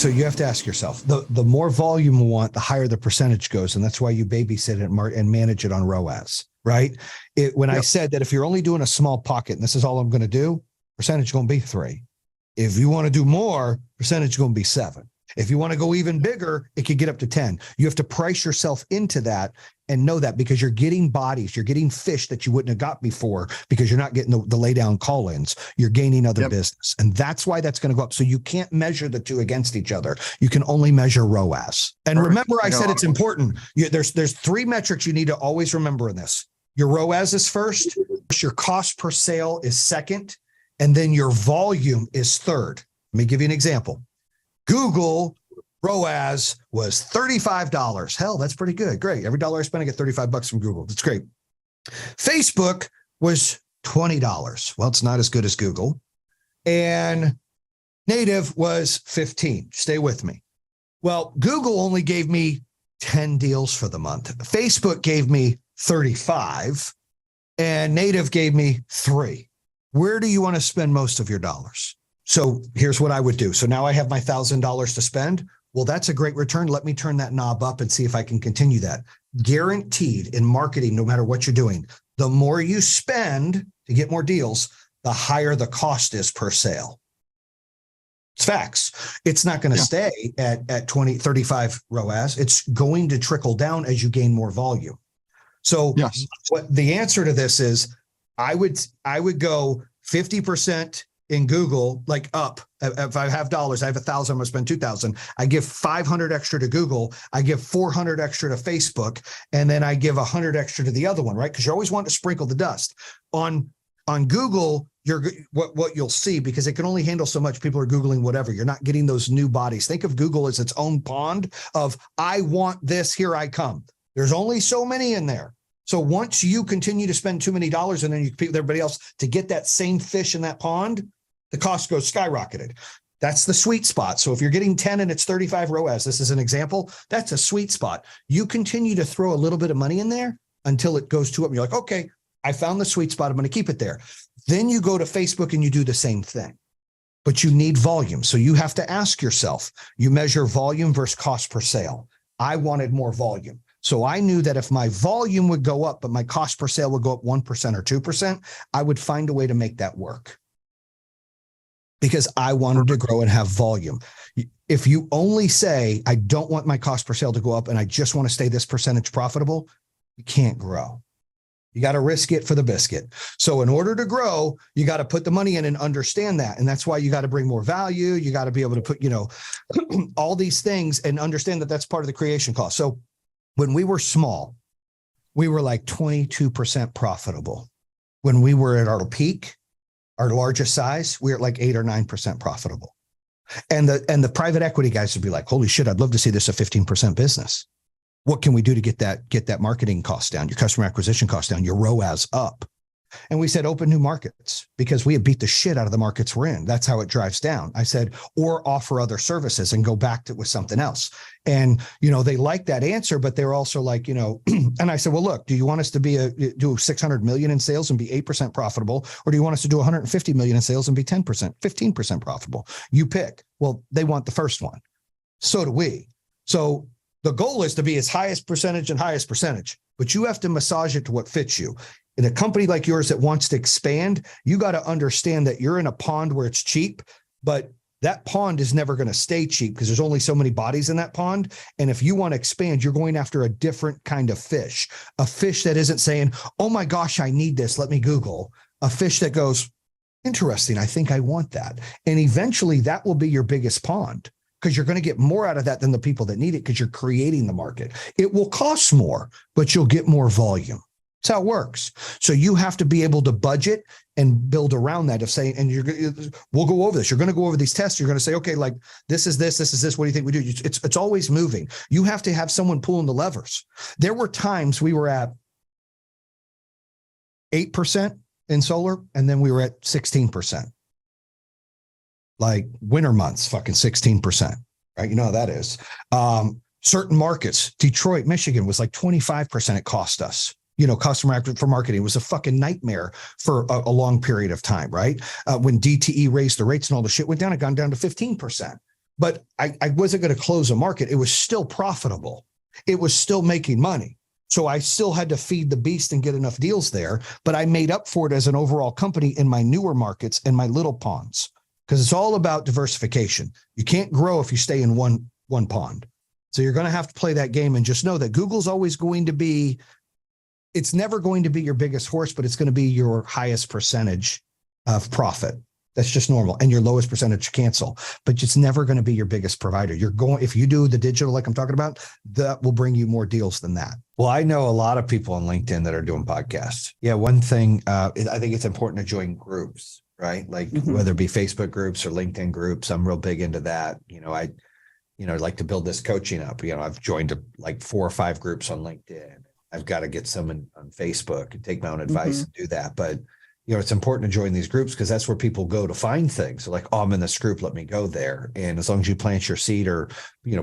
So you have to ask yourself, the more volume you want, the higher the percentage goes. And that's why you babysit it and manage it on ROAS, right? When I said that if you're only doing a small pocket and this is all I'm going to do, percentage going to be 3. If you want to do more, percentage going to be 7. If you want to go even bigger, it could get up to 10. You have to price yourself into that and know that, because you're getting bodies, you're getting fish that you wouldn't have got before, because you're not getting the lay down call-ins. You're gaining other business. And that's why that's going to go up. So you can't measure the two against each other. You can only measure ROAS. And remember, I said it's important. There's 3 metrics you need to always remember in this. Your ROAS is first, your cost per sale is second, and then your volume is third. Let me give you an example. Google ROAS was $35. Hell, that's pretty good. Great. Every dollar I spend, I get $35 from Google. That's great. Facebook was $20. Well, it's not as good as Google. And native was 15. Stay with me. Well, Google only gave me 10 deals for the month. Facebook gave me 35 and native gave me 3. Where do you want to spend most of your dollars? So here's what I would do. So now I have my $1,000 to spend. Well, that's a great return. Let me turn that knob up and see if I can continue that. Guaranteed in marketing, no matter what you're doing, the more you spend to get more deals, the higher the cost is per sale. It's facts. It's not going to stay at 20, 35 ROAS. It's going to trickle down as you gain more volume. So what the answer to this is, I would go 50% in Google, like up. If I have dollars, I have 1,000, I'm going to spend 2,000. I give 500 extra to Google. I give 400 extra to Facebook. And then I give 100 extra to the other one, right? Because you always want to sprinkle the dust. On Google, what you'll see, because it can only handle so much. People are Googling whatever. You're not getting those new bodies. Think of Google as its own pond of, I want this, here I come. There's only so many in there. So once you continue to spend too many dollars and then you compete with everybody else to get that same fish in that pond, the cost goes skyrocketed. That's the sweet spot. So if you're getting 10 and it's 35 ROAS, this is an example, that's a sweet spot. You continue to throw a little bit of money in there until it goes to up and you're like, okay, I found the sweet spot. I'm going to keep it there. Then you go to Facebook and you do the same thing, but you need volume. So you have to ask yourself, you measure volume versus cost per sale. I wanted more volume. So I knew that if my volume would go up, but my cost per sale would go up 1% or 2%, I would find a way to make that work, because I wanted to grow and have volume. If you only say, I don't want my cost per sale to go up and I just want to stay this percentage profitable, you can't grow. You got to risk it for the biscuit. So in order to grow, you got to put the money in and understand that. And that's why you got to bring more value. You got to be able to put, all these things and understand that that's part of the creation cost. So when we were small, we were like 22% profitable. When we were at our peak, our largest size, we were at like 8 or 9% profitable. And the private equity guys would be like, holy shit, I'd love to see this a 15% business. What can we do to get that marketing cost down, your customer acquisition cost down, your ROAS up? And we said, open new markets, because we had beat the shit out of the markets we're in. That's how it drives down. I said, or offer other services and go back to with something else. And, they like that answer, but they're also like, and I said, well, look, do you want us to do 600 million in sales and be 8% profitable? Or do you want us to do 150 million in sales and be 10%, 15% profitable? You pick. Well, they want the first one. So do we. So the goal is to be as highest percentage and highest percentage, but you have to massage it to what fits you. In a company like yours that wants to expand, you got to understand that you're in a pond where it's cheap, but that pond is never going to stay cheap because there's only so many bodies in that pond. And if you want to expand, you're going after a different kind of fish, a fish that isn't saying, oh my gosh, I need this. Let me Google. A fish that goes, interesting. I think I want that. And eventually that will be your biggest pond, because you're going to get more out of that than the people that need it, because you're creating the market. It will cost more, but you'll get more volume. That's how it works. So you have to be able to budget and build around that of saying, and we'll go over this. You're going to go over these tests. You're going to say, okay, like this is this. What do you think we do? It's always moving. You have to have someone pulling the levers. There were times we were at 8% in solar, and then we were at 16%. Like winter months, fucking 16%, right? You know how that is. Certain markets, Detroit, Michigan was like 25% it cost us. Customer acquisition for marketing was a fucking nightmare for a long period of time, right? When DTE raised the rates and all the shit went down, it gone down to 15%. but I wasn't going to close a market. It was still profitable. It was still making money. So I still had to feed the beast and get enough deals there, but I made up for it as an overall company in my newer markets and my little ponds, because it's all about diversification. You can't grow if you stay in one pond. So you're going to have to play that game, and just know that Google's always going to be, it's never going to be your biggest horse, but it's going to be your highest percentage of profit. That's just normal. And your lowest percentage cancel, but it's never going to be your biggest provider. If you do the digital, like I'm talking about, that will bring you more deals than that. Well, I know a lot of people on LinkedIn that are doing podcasts. Yeah. One thing, I think it's important to join groups, right? Like whether it be Facebook groups or LinkedIn groups, I'm real big into that. I like to build this coaching up. I've joined like 4 or 5 groups on LinkedIn. I've got to get some on Facebook and take my own advice and do that. But it's important to join these groups, because that's where people go to find things. So like, oh, I'm in this group, let me go there. And as long as you plant your seed, or,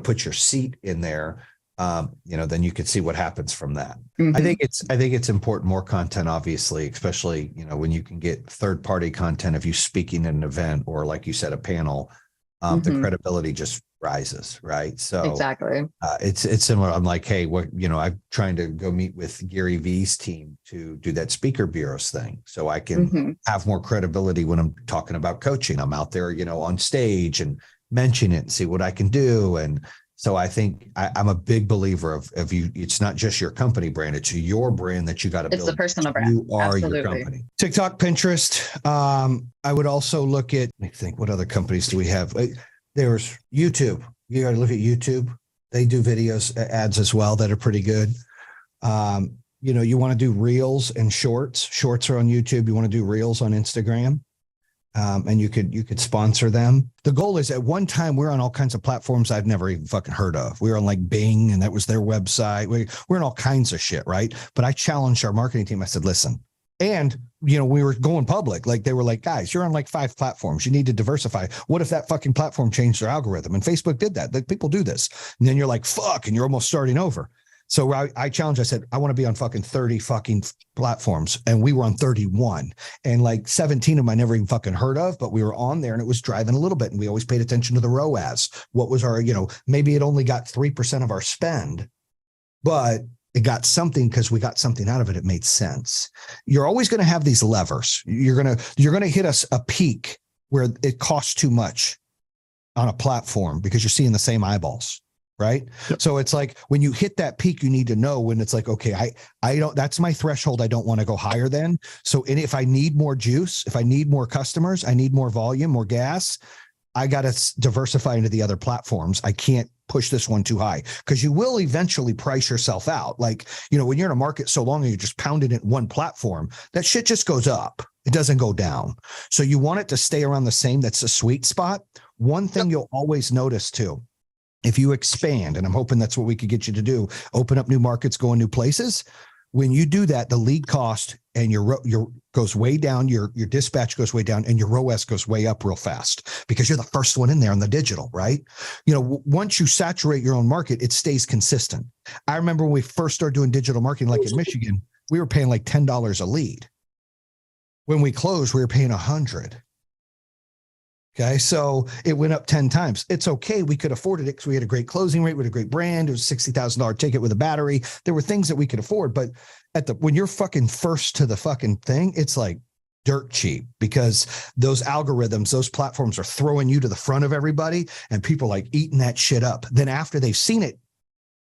put your seat in there, then you can see what happens from that. I think it's important, more content, obviously, especially, when you can get third-party content of you speaking at an event, or like you said, a panel, the credibility just rises, right? So exactly. It's similar. I'm like, hey, I'm trying to go meet with Gary Vee's team to do that speaker bureaus thing, so I can have more credibility when I'm talking about coaching. I'm out there, on stage and mention it and see what I can do. And so I think I'm a big believer of you. It's not just your company brand; it's your brand that you got to build. It's the personal brand. You are Absolutely. your company. TikTok, Pinterest. I would also look at. Let me think. What other companies do we have? There's YouTube. You got to look at YouTube. They do videos, ads as well, that are pretty good. You want to do reels and shorts. Shorts are on YouTube. You want to do reels on Instagram. And you could sponsor them. The goal is, at one time, we're on all kinds of platforms I've never even fucking heard of. We were on like Bing, and that was their website. We're in all kinds of shit, right? But I challenged our marketing team. I said, listen, and we were going public. Like, they were like, guys, you're on like 5 platforms. You need to diversify. What if that fucking platform changed their algorithm? And Facebook did that. Like, people do this. And then you're like, fuck, and you're almost starting over. So I challenged, I said, I want to be on fucking 30 fucking platforms. And we were on 31, and like 17 of them I never even fucking heard of, but we were on there, and it was driving a little bit. And we always paid attention to the ROAS. What was our, maybe it only got 3% of our spend, but it got something, because we got something out of it. It made sense. You're always going to have these levers. You're going to hit us a peak where it costs too much on a platform, because you're seeing the same eyeballs. Right. Yep. So it's like, when you hit that peak, you need to know when it's like, okay, I don't, that's my threshold. I don't want to go higher than. So, and if I need more juice, if I need more customers, I need more volume, more gas, I got to diversify into the other platforms. I can't push this one too high, because you will eventually price yourself out. Like, when you're in a market so long and you're just pounding it one platform, that shit just goes up. It doesn't go down. So you want it to stay around the same. That's a sweet spot. One thing you'll always notice too, if you expand, and I'm hoping that's what we could get you to do, open up new markets, go in new places. When you do that, the lead cost and your goes way down, your dispatch goes way down, and your ROAS goes way up real fast, because you're the first one in there on the digital, right? Once you saturate your own market, it stays consistent. I remember when we first started doing digital marketing, like in Michigan, we were paying like $10 a lead. When we closed, we were paying $100. Okay. So it went up 10 times. It's okay. We could afford it because we had a great closing rate with a great brand. It was a $60,000 ticket with a battery. There were things that we could afford, but when you're fucking first to the fucking thing, it's like dirt cheap, because those algorithms, those platforms are throwing you to the front of everybody, and people are like eating that shit up. Then after they've seen it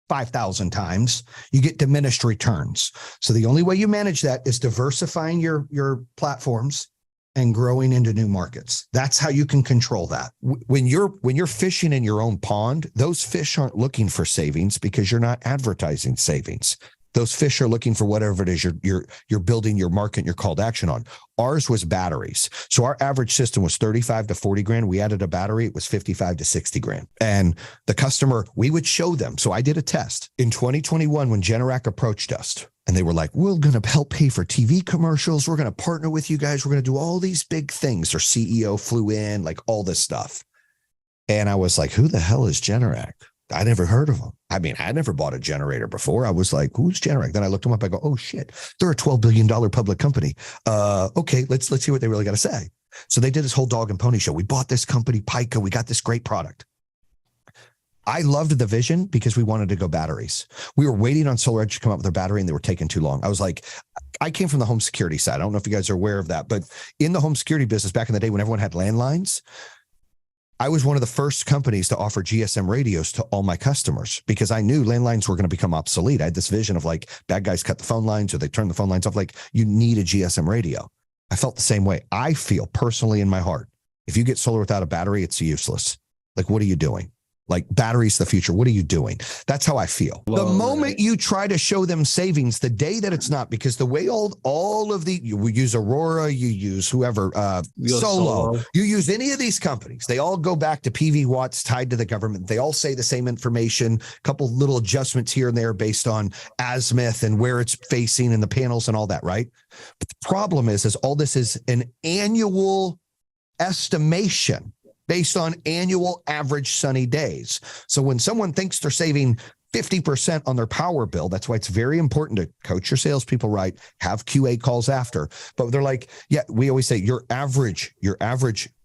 5,000 times, you get diminished returns. So the only way you manage that is diversifying your platforms and growing into new markets. That's how you can control that. When you're fishing in your own pond, those fish aren't looking for savings, because you're not advertising savings. Those fish are looking for whatever it is you're building your market, your call to action on. Ours was batteries. So our average system was 35 to 40 grand. We added a battery. It was 55 to 60 grand. And the customer, we would show them. So I did a test in 2021 when Generac approached us, and they were like, we're going to help pay for TV commercials. We're going to partner with you guys. We're going to do all these big things. Their CEO flew in, like all this stuff. And I was like, who the hell is Generac? I never heard of them. I mean, I never bought a generator before. I was like, who's Generac? Then I looked them up. I go, oh shit, they're a $12 billion public company. Okay, let's hear what they really got to say. So they did this whole dog and pony show. We bought this company, Pica. We got this great product. I loved the vision because we wanted to go batteries. We were waiting on SolarEdge to come up with their battery and they were taking too long. I was like, I came from the home security side. I don't know if you guys are aware of that, but in the home security business back in the day when everyone had landlines, I was one of the first companies to offer GSM radios to all my customers because I knew landlines were going to become obsolete. I had this vision of like bad guys cut the phone lines or they turn the phone lines off. Like you need a GSM radio. I felt the same way. I feel personally in my heart, if you get solar without a battery, it's useless. Like, what are you doing? Like batteries, the future. What are you doing? That's how I feel. The moment you try to show them savings, the day that it's not, because the way all of the, you use Aurora, you use whoever, Solo, you use any of these companies, they all go back to PV watts tied to the government. They all say the same information, a couple little adjustments here and there based on azimuth and where it's facing and the panels and all that, right? But the problem is all this is an annual estimation based on annual average sunny days. So when someone thinks they're saving 50% on their power bill, that's why it's very important to coach your salespeople right, have QA calls after. But they're like, yeah, we always say your average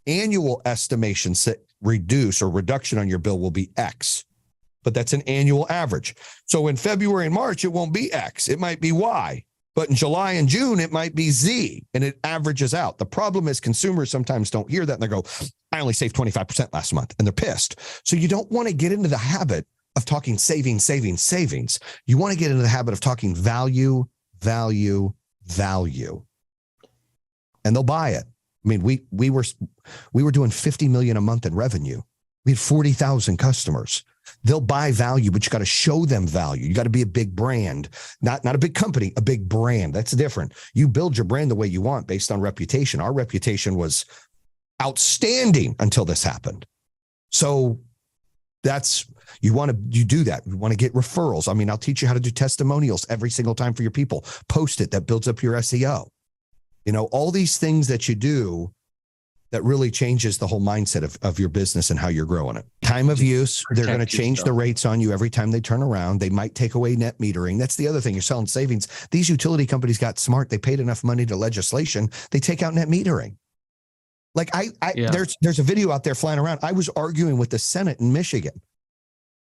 annual estimation reduce or reduction on your bill will be X. But that's an annual average. So in February and March, it won't be X. It might be Y. But in July and June, it might be Z, and it averages out. The problem is consumers sometimes don't hear that, and they go, I only saved 25% last month, and they're pissed. So you don't want to get into the habit of talking savings. You want to get into the habit of talking value. And they'll buy it. I mean, we were doing 50 million a month in revenue. We had 40,000 customers. They'll buy value, but you got to show them value. You got to be a big brand, not a big company, a big brand. That's different. You build your brand the way you want based on reputation. Our reputation was outstanding until this happened. So you do that. You want to get referrals. I mean, I'll teach you how to do testimonials every single time for your people. Post it. That builds up your SEO. You know, all these things that you do that really changes the whole mindset of your business and how you're growing it. Time of use, they're going to change the rates on you every time they turn around. They might take away net metering. That's the other thing. You're selling savings. These utility companies got smart. They paid enough money to legislation. They take out net metering. Like there's a video out there flying around. I was arguing with the Senate in Michigan.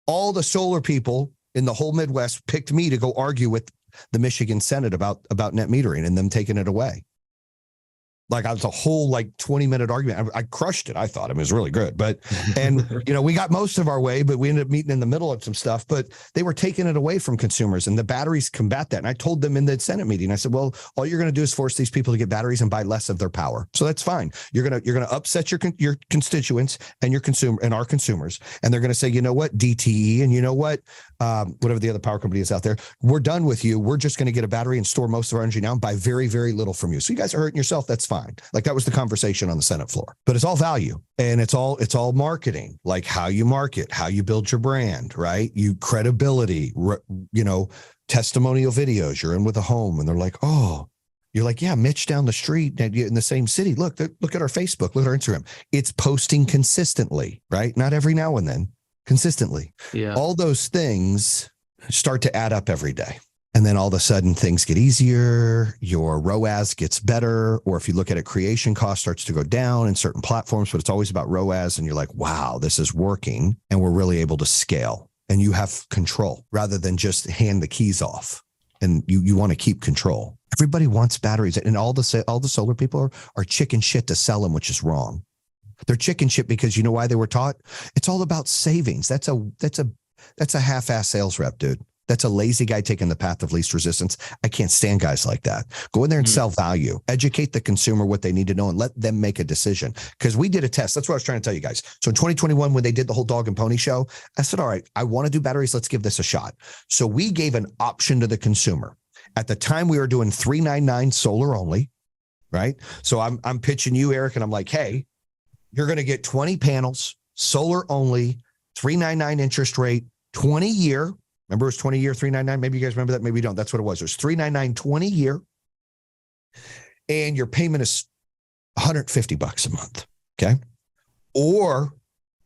All the solar people in the whole Midwest picked me to go argue with the Michigan Senate about net metering and them taking it away. Like I was a whole 20-minute argument. I crushed it. I thought it was really good, we got most of our way, but we ended up meeting in the middle of some stuff, but they were taking it away from consumers and the batteries combat that. And I told them in the Senate meeting, I said, well, all you're going to do is force these people to get batteries and buy less of their power. So that's fine. You're going to upset your constituents and our consumers. And they're going to say, you know what, DTE, and you know what, whatever the other power company is out there, we're done with you. We're just going to get a battery and store most of our energy now and buy very, very little from you. So you guys are hurting yourself. That's fine. Like that was the conversation on the Senate floor, but it's all value and it's all marketing, like how you market, how you build your brand, right? You credibility, testimonial videos. You're in with a home and they're like, oh, you're like, yeah, Mitch down the street in the same city. Look at our Facebook, look at our Instagram. It's posting consistently, right? Not every now and then, consistently. Yeah. All those things start to add up every day. And then all of a sudden things get easier, your ROAS gets better, or if you look at it, creation cost starts to go down in certain platforms, but it's always about ROAS and you're like, wow, this is working and we're really able to scale and you have control rather than just hand the keys off and you want to keep control. Everybody wants batteries and all the solar people are chicken shit to sell them, which is wrong. They're chicken shit because you know why they were taught? It's all about savings. That's a half-ass sales rep, dude. That's a lazy guy taking the path of least resistance. I can't stand guys like that. Go in there and sell value, educate the consumer what they need to know and let them make a decision. Because we did a test. That's what I was trying to tell you guys. So in 2021, when they did the whole dog and pony show, I said, all right, I want to do batteries. Let's give this a shot. So we gave an option to the consumer. At the time we were doing $399 solar only, right? So I'm pitching you, Eric, and I'm like, hey, you're going to get 20 panels, solar only, $399 interest rate, 20-year. Remember, it was 20-year, $399. Maybe you guys remember that. Maybe you don't. That's what it was. It was $399, 20-year. And your payment is $150 a month. Okay. Or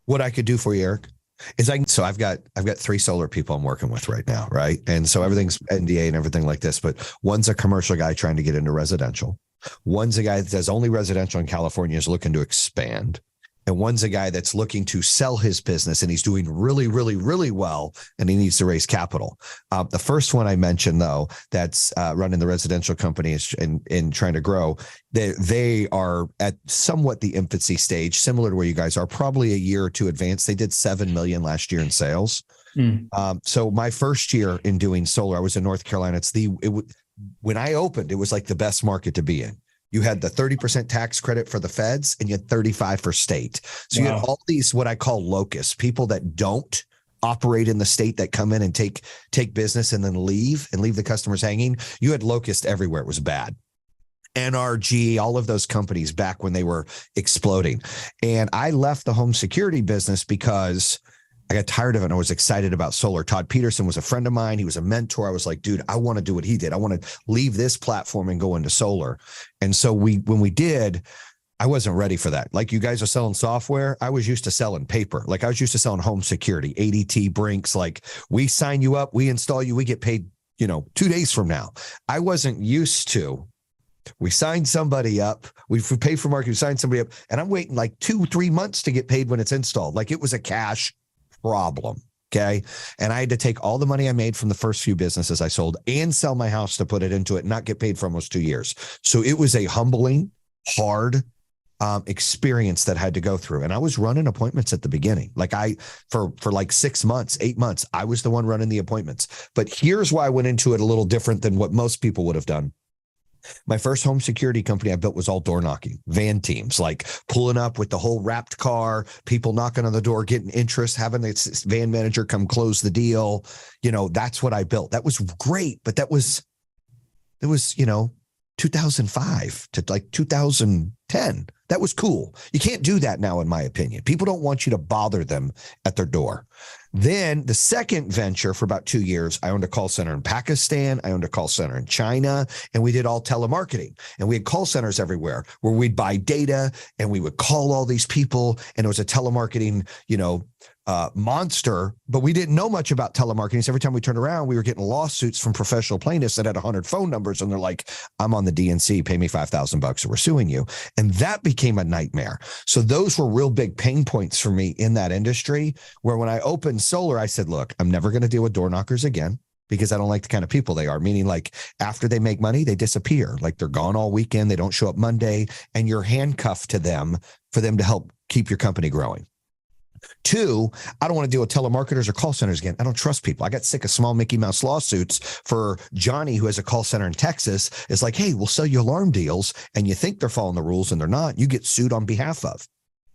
what I could do for you, Eric, is I've got 3 solar people I'm working with right now. Right. And so everything's NDA and everything like this, but one's a commercial guy trying to get into residential. One's a guy that does only residential in California, is looking to expand. And one's a guy that's looking to sell his business and he's doing really, really, really well, and he needs to raise capital. The first one I mentioned, though, that's running the residential company and trying to grow, they are at somewhat the infancy stage, similar to where you guys are, probably a year or two advanced. They did 7 million last year in sales. So my first year in doing solar, I was in North Carolina. When I opened, it was like the best market to be in. You had the 30% tax credit for the feds and you had 35 for state. So you had all these, what I call locusts, people that don't operate in the state that come in and take business and then leave the customers hanging. You had locusts everywhere. It was bad. NRG, all of those companies back when they were exploding. And I left the home security business because I got tired of it and I was excited about solar. Todd Peterson was a friend of mine. He was a mentor. I was like, dude, I want to do what he did. I want to leave this platform and go into solar. And so when we did, I wasn't ready for that. Like, you guys are selling software. I was used to selling paper. Like, I was used to selling home security, ADT, Brinks. Like, we sign you up, we install you, we get paid, 2 days from now. I wasn't used to, we signed somebody up, we pay for marketing, we signed somebody up, and I'm waiting like 2-3 months to get paid when it's installed. Like, it was a cash problem. Okay. And I had to take all the money I made from the first few businesses I sold and sell my house to put it into it and not get paid for almost 2 years. So it was a humbling, hard experience that I had to go through. And I was running appointments at the beginning. Like, for like 6 months, 8 months, I was the one running the appointments. But here's why I went into it a little different than what most people would have done. My first home security company I built was all door knocking, van teams, like pulling up with the whole wrapped car, people knocking on the door, getting interest, having the van manager come close the deal. That's what I built. That was great. But it was 2005 to like 2010. That was cool. You can't do that now, in my opinion. People don't want you to bother them at their door. Then the second venture, for about 2 years, I owned a call center in Pakistan. I owned a call center in China, and we did all telemarketing. And we had call centers everywhere where we'd buy data and we would call all these people. And it was a telemarketing, monster, but we didn't know much about telemarketing. So every time we turned around, we were getting lawsuits from professional plaintiffs that had 100 phone numbers. And they're like, I'm on the DNC, pay me $5,000 or we're suing you. And that became a nightmare. So those were real big pain points for me in that industry, where when I opened solar, I said, look, I'm never going to deal with door knockers again, because I don't like the kind of people they are. Meaning, like, after they make money, they disappear. Like, they're gone all weekend. They don't show up Monday, and you're handcuffed to them for them to help keep your company growing. 2, I don't want to deal with telemarketers or call centers again. I don't trust people. I got sick of small Mickey Mouse lawsuits for Johnny, who has a call center in Texas. It's like, hey, we'll sell you alarm deals, and you think they're following the rules and they're not. You get sued on behalf of.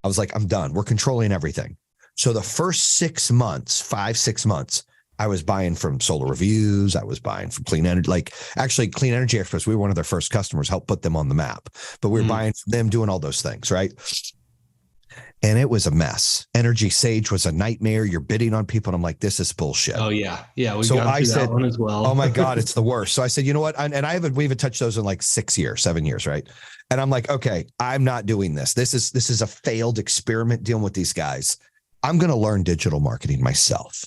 I was like, I'm done. We're controlling everything. So the first 6 months, 5-6 months, I was buying from Solar Reviews. I was buying from Clean Energy. Like, actually, Clean Energy Experts, we were one of their first customers, helped put them on the map. But we were buying from them, doing all those things, right? And it was a mess. Energy Sage was a nightmare. You're bidding on people. And I'm like, this is bullshit. Oh yeah. Yeah. So I said, that one as well. Oh my God, it's the worst. So I said, you know what? We haven't touched those in like 7 years. Right. And I'm like, okay, I'm not doing this. This is a failed experiment dealing with these guys. I'm going to learn digital marketing myself.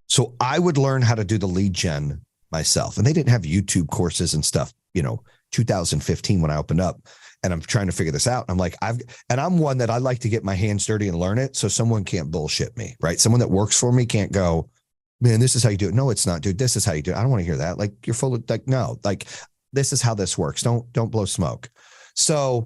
So I would learn how to do the lead gen myself. And they didn't have YouTube courses and stuff, 2015 when I opened up. And I'm trying to figure this out. I'm like, I'm one that I like to get my hands dirty and learn it. So someone can't bullshit me, right? Someone that works for me can't go, man, this is how you do it. No, it's not, dude. This is how you do it. I don't want to hear that. Like, you're full of, like, no, like, this is how this works. Don't blow smoke. So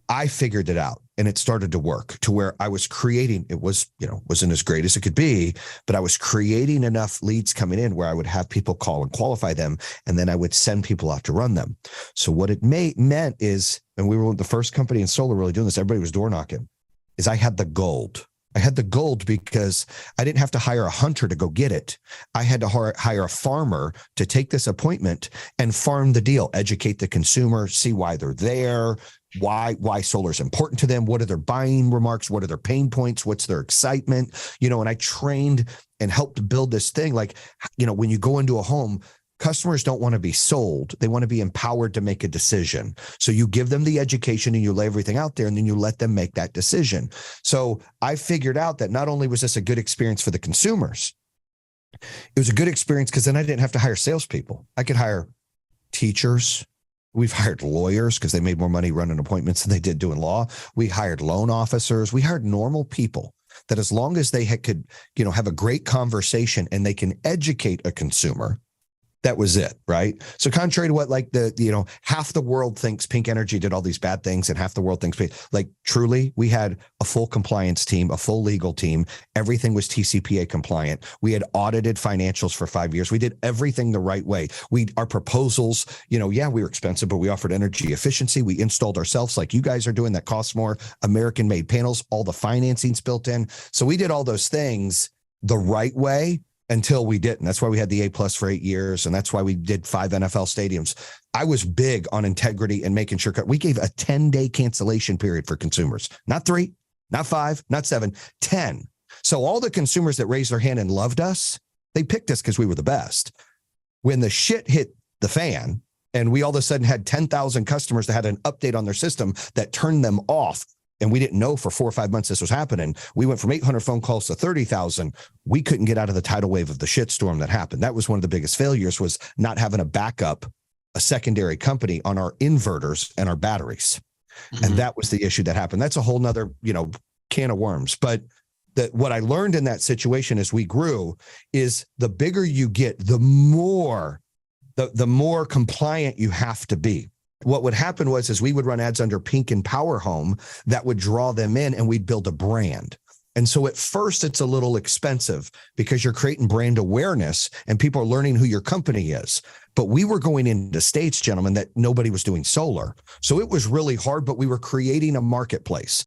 I figured it out, and it started to work to where I was creating, it was, wasn't as great as it could be, but I was creating enough leads coming in where I would have people call and qualify them. And then I would send people out to run them. So what it meant is, and we were the first company in solar really doing this, everybody was door knocking, is I had the gold. I had the gold because I didn't have to hire a hunter to go get it. I had to hire a farmer to take this appointment and farm the deal, educate the consumer, see why they're there, why solar is important to them, what are their buying remarks, what are their pain points, what's their excitement, and I trained and helped build this thing. Like, when you go into a home, customers don't want to be sold. They want to be empowered to make a decision. So you give them the education and you lay everything out there, and then you let them make that decision. So I figured out that not only was this a good experience for the consumers, it was a good experience because then I didn't have to hire salespeople. I could hire teachers, We've hired lawyers because they made more money running appointments than they did doing law. We hired loan officers. We hired normal people that as long as they could, have a great conversation and they can educate a consumer, that was it, right? So contrary to what half the world thinks Pink Energy did all these bad things and half the world thinks truly, we had a full compliance team, a full legal team. Everything was TCPA compliant. We had audited financials for 5 years. We did everything the right way. Our proposals, we were expensive, but we offered energy efficiency. We installed ourselves like you guys are doing that costs more, American made panels, all the financing's built in. So we did all those things the right way until we didn't. That's why we had the A+ for 8 years. And that's why we did 5 NFL stadiums. I was big on integrity and making sure we gave a 10-day cancellation period for consumers, not 3, not 5, not 7, 10. So all the consumers that raised their hand and loved us, they picked us because we were the best. When the shit hit the fan and we all of a sudden had 10,000 customers that had an update on their system that turned them off, and we didn't know for 4 or 5 months this was happening. We went from 800 phone calls to 30,000. We couldn't get out of the tidal wave of the shitstorm that happened. That was one of the biggest failures, was not having a backup, a secondary company on our inverters and our batteries. Mm-hmm. And that was the issue that happened. That's a whole nother, can of worms. But what I learned in that situation as we grew is the bigger you get, the more compliant you have to be. What would happen was we would run ads under Pink and Power Home that would draw them in, and we'd build a brand. And so at first it's a little expensive because you're creating brand awareness and people are learning who your company is. But we were going into states, gentlemen, that nobody was doing solar. So it was really hard, but we were creating a marketplace.